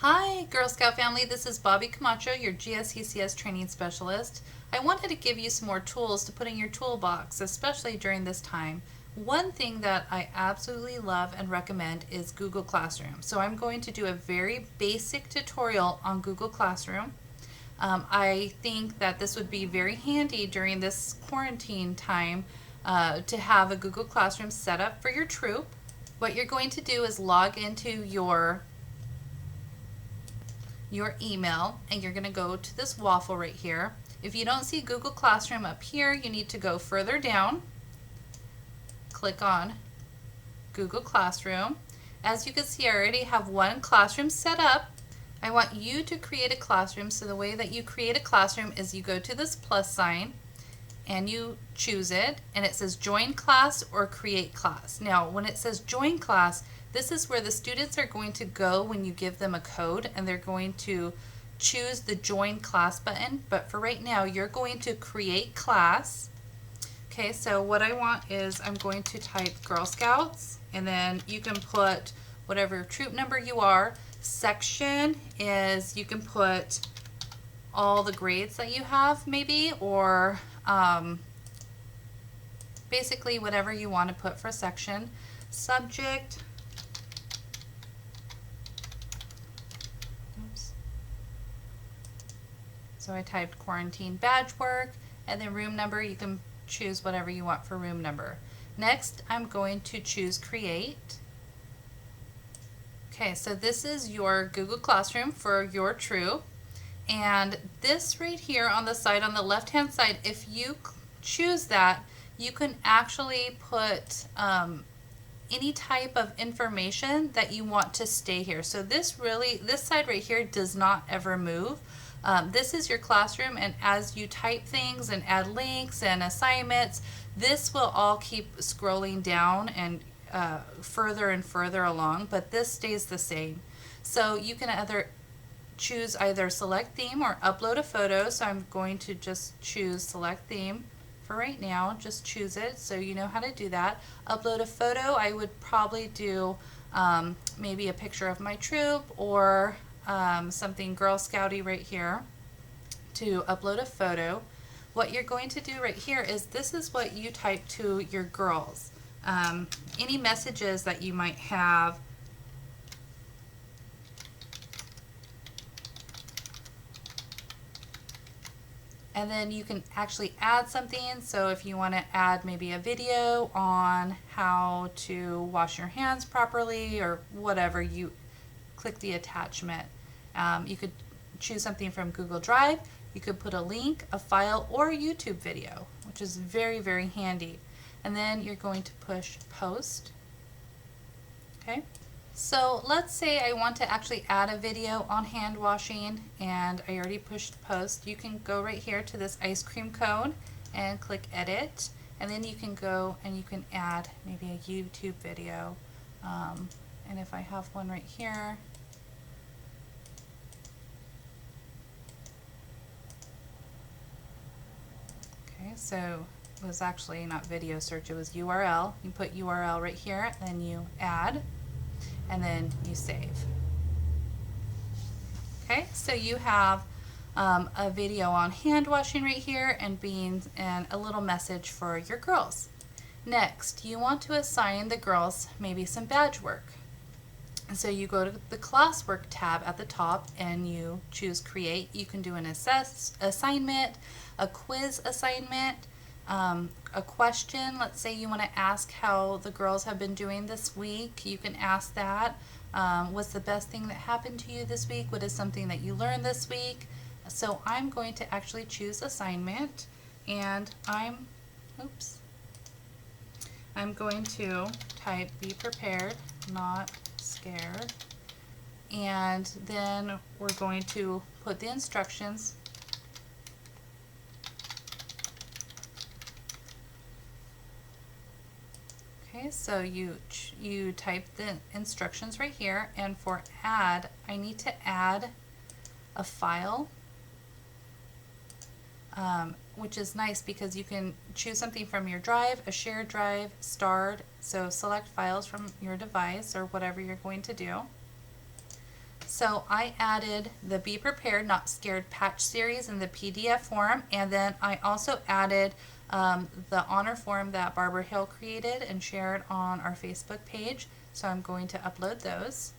Hi, Girl Scout family. This is Bobby Camacho, your GSECS training specialist. I wanted to give you some more tools to put in your toolbox, especially during this time. One thing that I absolutely love and recommend is Google Classroom. So I'm going to do a very basic tutorial on Google Classroom. I think that this would be very handy during this quarantine time to have a Google Classroom set up for your troop. What you're going to do is log into your email, and you're going to go to this waffle right here. If you don't see Google Classroom up here, you need to go further down, click on Google Classroom. As you can see, I already have one classroom set up. I want you to create a classroom, so the way that you create a classroom is you go to this plus sign and you choose it, and it says join class or create class. Now when it says join class, this is where the students are going to go when you give them a code, and they're going to choose the join class button. But for right now, you're going to create class. Okay, so what I want is I'm going to type Girl Scouts, and then you can put whatever troop number you are. Section is, you can put all the grades that you have maybe, or basically whatever you want to put for section. Subject, so I typed quarantine badge work, and then room number, you can choose whatever you want for room number. Next, I'm going to choose create. Okay, so this is your Google Classroom for your troop. And this right here on the side, on the left hand side, if you choose that, you can actually put any type of information that you want to stay here. So this side right here does not ever move. This is your classroom, and as you type things and add links and assignments, this will all keep scrolling down and further and further along, but this stays the same. So you can choose either select theme or upload a photo. So I'm going to just choose select theme for right now. Just choose it so you know how to do that. Upload a photo, I would probably do maybe a picture of my troop, or something Girl Scouty right here to upload a photo. What you're going to do right here is, this is what you type to your girls. Any messages that you might have. And then you can actually add something. So if you want to add maybe a video on how to wash your hands properly or whatever, you click the attachment. You could choose something from Google Drive. You could put a link, a file, or a YouTube video, which is very, very handy. And then you're going to push post. Okay. So let's say I want to actually add a video on hand washing, and I already pushed post. You can go right here to this ice cream cone and click edit, and then you can go and you can add maybe a YouTube video. And if I have one right here, okay, so it was actually not video search, it was URL. You put URL right here, then you add, and then you save. Okay, so you have a video on hand washing right here, and beans, and a little message for your girls. Next, you want to assign the girls maybe some badge work. And so you go to the Classwork tab at the top and you choose create. You can do an assignment, a quiz assignment, a question. Let's say you want to ask how the girls have been doing this week. You can ask that. What's the best thing that happened to you this week? What is something that you learned this week? So I'm going to actually choose assignment, and I'm going to type be prepared, not scared. And then we're going to put the instructions. Okay, so you type the instructions right here, and for add, I need to add a file, which is nice because you can choose something from your drive, a shared drive, starred, so select files from your device or whatever you're going to do. So I added the Be Prepared, Not Scared patch series in the PDF form, and then I also added the honor form that Barbara Hill created and shared on our Facebook page. So I'm going to upload those.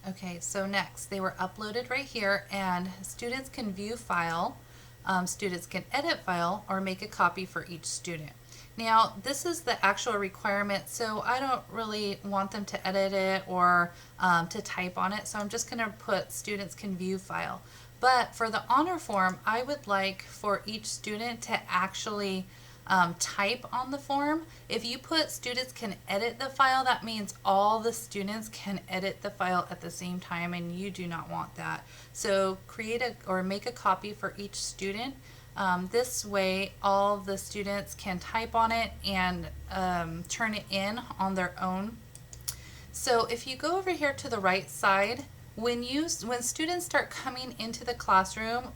Okay, so next, they were uploaded right here, and students can view file, students can edit file, or make a copy for each student. Now, this is the actual requirement, so I don't really want them to edit it or to type on it, so I'm just going to put students can view file. But for the honor form, I would like for each student to actually type on the form. If you put students can edit the file, that means all the students can edit the file at the same time, and you do not want that. So create a or make a copy for each student. This way all the students can type on it and turn it in on their own. So if you go over here to the right side, when students start coming into the classroom,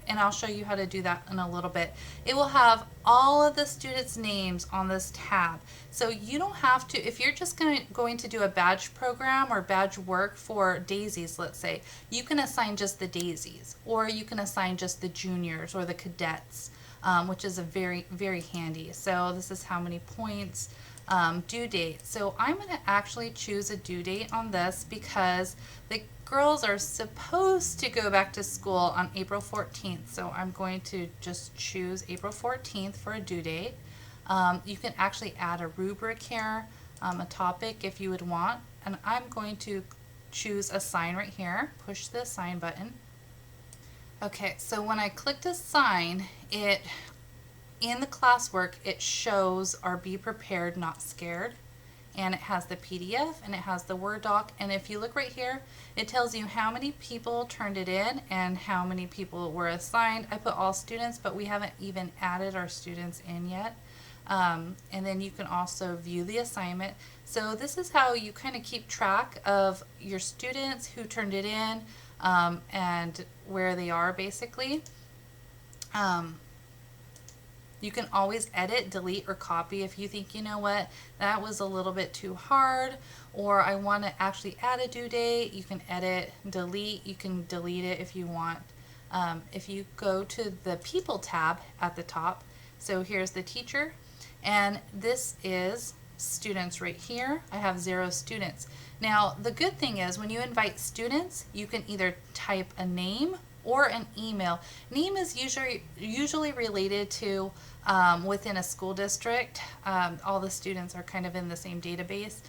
and I'll show you how to do that in a little bit, it will have all of the students' names on this tab. So you don't have to, if you're just going to do a badge program or badge work for daisies, let's say, you can assign just the daisies, or you can assign just the juniors or the cadets, which is a very, very handy. So this is how many points, due date. So I'm going to actually choose a due date on this because the girls are supposed to go back to school on April 14th. So I'm going to just choose April 14th for a due date. You can actually add a rubric here, a topic if you would want. And I'm going to choose assign right here, push the assign button. Okay, so when I clicked assign, in the classwork, it shows our Be Prepared, Not Scared, and it has the PDF and it has the Word doc, and if you look right here, it tells you how many people turned it in and how many people were assigned. I put all students, but we haven't even added our students in yet. And then you can also view the assignment. So this is how you kind of keep track of your students, who turned it in, and where they are basically. You can always edit, delete, or copy if you think, you know what, that was a little bit too hard, or I want to actually add a due date. You can edit, delete, you can delete it if you want. If you go to the People tab at the top, so here's the teacher, and this is students right here. I have 0 students. Now, the good thing is when you invite students, you can either type a name or an email. Name is usually related to within a school district. All the students are kind of in the same database.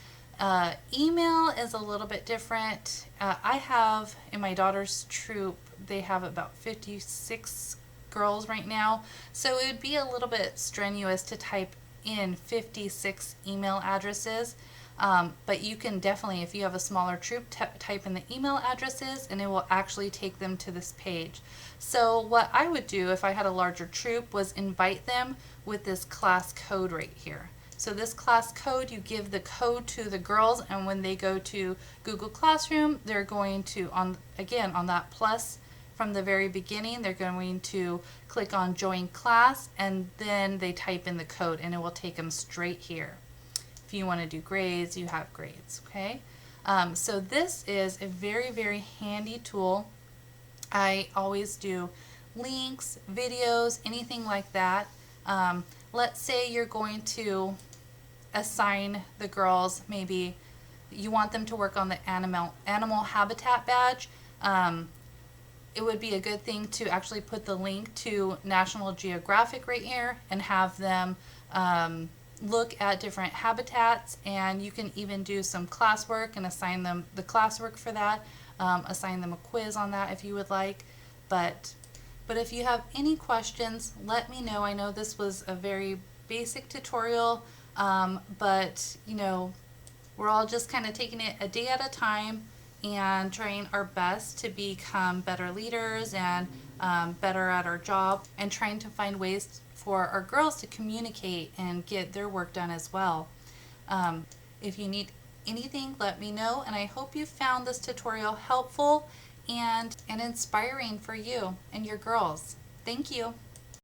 Email is a little bit different. I have, in my daughter's troop, they have about 56 girls right now, so it would be a little bit strenuous to type in 56 email addresses. But you can definitely, if you have a smaller troop, type in the email addresses and it will actually take them to this page. So what I would do if I had a larger troop was invite them with this class code right here. So this class code, you give the code to the girls, and when they go to Google Classroom, they're going to, on that plus from the very beginning, they're going to click on join class, and then they type in the code and it will take them straight here. If you want to do grades, you have grades, okay? So this is a very, very handy tool. I always do links, videos, anything like that. Let's say you're going to assign the girls, maybe you want them to work on the animal habitat badge. It would be a good thing to actually put the link to National Geographic right here and have them look at different habitats, and you can even do some classwork and assign them the classwork for that, assign them a quiz on that if you would like. But if you have any questions, let me know. I know this was a very basic tutorial, but you know, we're all just kind of taking it a day at a time and trying our best to become better leaders and better at our job, and trying to find ways for our girls to communicate and get their work done as well. If you need anything, let me know, and I hope you found this tutorial helpful and inspiring for you and your girls. Thank you.